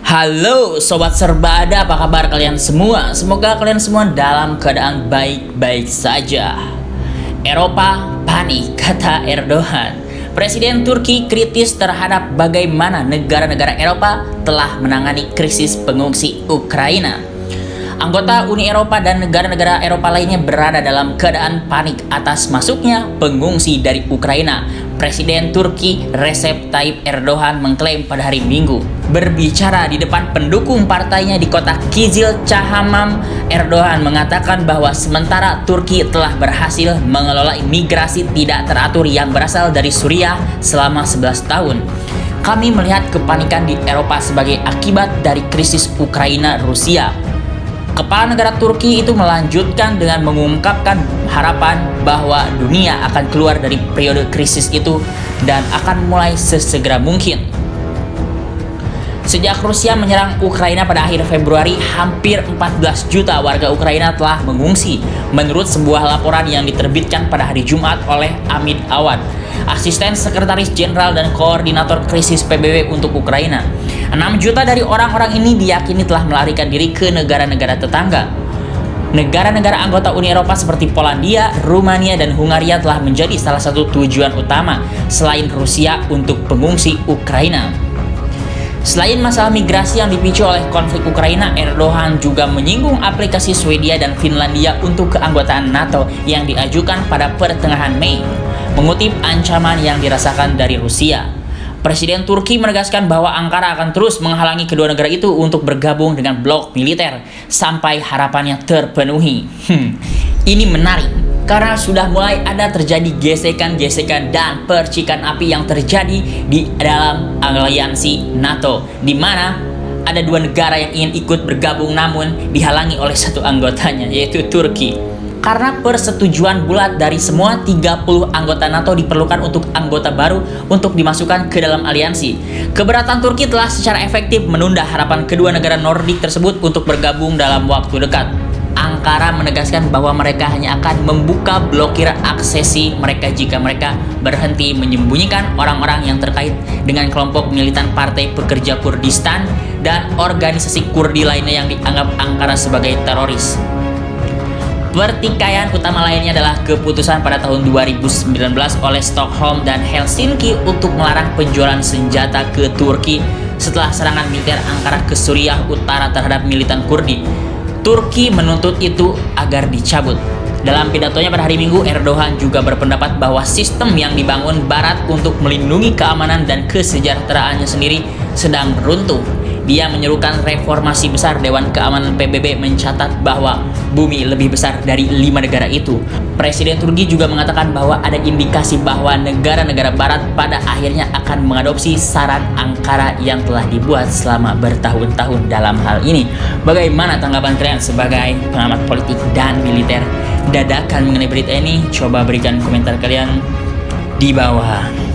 Halo Sobat Serbada, apa kabar kalian semua? Semoga kalian semua dalam keadaan baik-baik saja. Eropa panik, kata Erdogan. Presiden Turki kritis terhadap bagaimana negara-negara Eropa telah menangani krisis pengungsi Ukraina. Anggota Uni Eropa dan negara-negara Eropa lainnya berada dalam keadaan panik atas masuknya pengungsi dari Ukraina. Presiden Turki Recep Tayyip Erdogan mengklaim pada hari Minggu. Berbicara di depan pendukung partainya di kota Kizil Cahamam, Erdogan mengatakan bahwa sementara Turki telah berhasil mengelola imigrasi tidak teratur yang berasal dari Suriah selama 11 tahun. Kami melihat kepanikan di Eropa sebagai akibat dari krisis Ukraina-Rusia. Kepala negara Turki itu melanjutkan dengan mengungkapkan harapan bahwa dunia akan keluar dari periode krisis itu dan akan mulai sesegera mungkin. Sejak Rusia menyerang Ukraina pada akhir Februari, hampir 14 juta warga Ukraina telah mengungsi, menurut sebuah laporan yang diterbitkan pada hari Jumat oleh Amit Awad, Asisten Sekretaris Jenderal dan Koordinator Krisis PBB untuk Ukraina. 6 juta dari orang-orang ini diyakini telah melarikan diri ke negara-negara tetangga. Negara-negara anggota Uni Eropa seperti Polandia, Rumania, dan Hungaria telah menjadi salah satu tujuan utama selain Rusia untuk pengungsi Ukraina. Selain masalah migrasi yang dipicu oleh konflik Ukraina, Erdogan juga menyinggung aplikasi Swedia dan Finlandia untuk keanggotaan NATO yang diajukan pada pertengahan Mei, mengutip ancaman yang dirasakan dari Rusia. Presiden Turki menegaskan bahwa Ankara akan terus menghalangi kedua negara itu untuk bergabung dengan blok militer sampai harapannya terpenuhi. Ini menarik karena sudah mulai ada terjadi gesekan-gesekan dan percikan api yang terjadi di dalam aliansi NATO, di mana ada dua negara yang ingin ikut bergabung namun dihalangi oleh satu anggotanya, yaitu Turki. Karena persetujuan bulat dari semua 30 anggota NATO diperlukan untuk anggota baru untuk dimasukkan ke dalam aliansi. Keberatan Turki telah secara efektif menunda harapan kedua negara Nordik tersebut untuk bergabung dalam waktu dekat. Ankara menegaskan bahwa mereka hanya akan membuka blokir aksesi mereka jika mereka berhenti menyembunyikan orang-orang yang terkait dengan kelompok militan Partai Pekerja Kurdistan dan organisasi Kurdi lainnya yang dianggap Ankara sebagai teroris. Pertikaian utama lainnya adalah keputusan pada tahun 2019 oleh Stockholm dan Helsinki untuk melarang penjualan senjata ke Turki setelah serangan militer Ankara ke Suriah Utara terhadap militan Kurdi. Turki menuntut itu agar dicabut. Dalam pidatonya pada hari Minggu, Erdogan juga berpendapat bahwa sistem yang dibangun Barat untuk melindungi keamanan dan kesejahteraannya sendiri sedang runtuh. Dia menyerukan reformasi besar. Dewan Keamanan PBB mencatat bahwa bumi lebih besar dari 5 negara itu. Presiden Turki juga mengatakan bahwa ada indikasi bahwa negara-negara Barat pada akhirnya akan mengadopsi saran Ankara yang telah dibuat selama bertahun-tahun dalam hal ini. Bagaimana tanggapan kalian sebagai pengamat politik dan militer dadakan mengenai berita ini? Coba berikan komentar kalian di bawah.